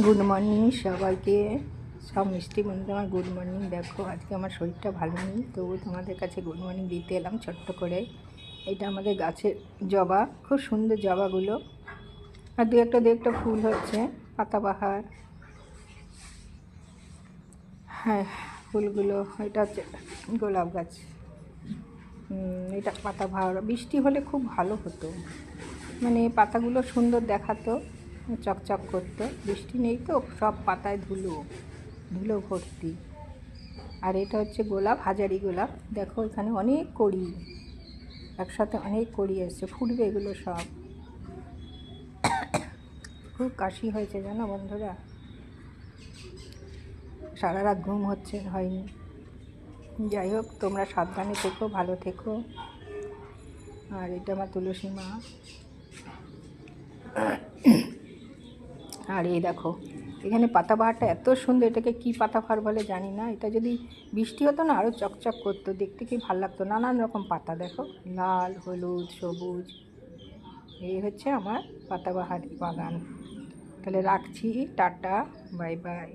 Good morning সবাইকে, সব মিষ্টি বন্ধু আমার গুড মর্নিং। দেখো আজকে আমার শরীরটা ভালো নেই, তবু তোমাদের কাছে গুড মর্নিং দিতে এলাম ছোট্ট করে। এটা আমাদের গাছের জবা, খুব সুন্দর জবাগুলো, আর দু একটা ফুল হচ্ছে পাতাবাহার। হ্যাঁ, ফুলগুলো এটা হচ্ছে গোলাপ গাছ। এটা পাতাবাহার, বৃষ্টি হলে খুব ভালো হতো, মানে পাতাগুলো সুন্দর দেখাতো, চকচক করতো। বৃষ্টি নেই তো, সব পাতায় ধুলো ধুলো ভর্তি। আর এটা হচ্ছে গোলাপ, হাজারি গোলাপ। দেখো এখানে অনেক কড়ি, একসাথে অনেক কড়ি এসছে, ফুটবে এগুলো সব। খুব কাশি হয়েছে জানো বন্ধুরা, সারা রাত ঘুম হয়নি। যাই হোক, তোমরা সাবধানে থেকো, ভালো থেকো। আর এটা আমার তুলসী মা। আর এই দেখো এখানে পাতাবাহারটা এত সুন্দর, এটাকে কি পাতাবাহার বলে জানি না। এটা যদি বৃষ্টি হতো না আরও চকচক করতো, দেখতে কি ভালো লাগতো। নানান রকম পাতা দেখো, লাল, হলুদ, সবুজ। এই হচ্ছে আমার পাতাবাহার বাগান। তাহলে রাখছি, টাটা, বাই বাই।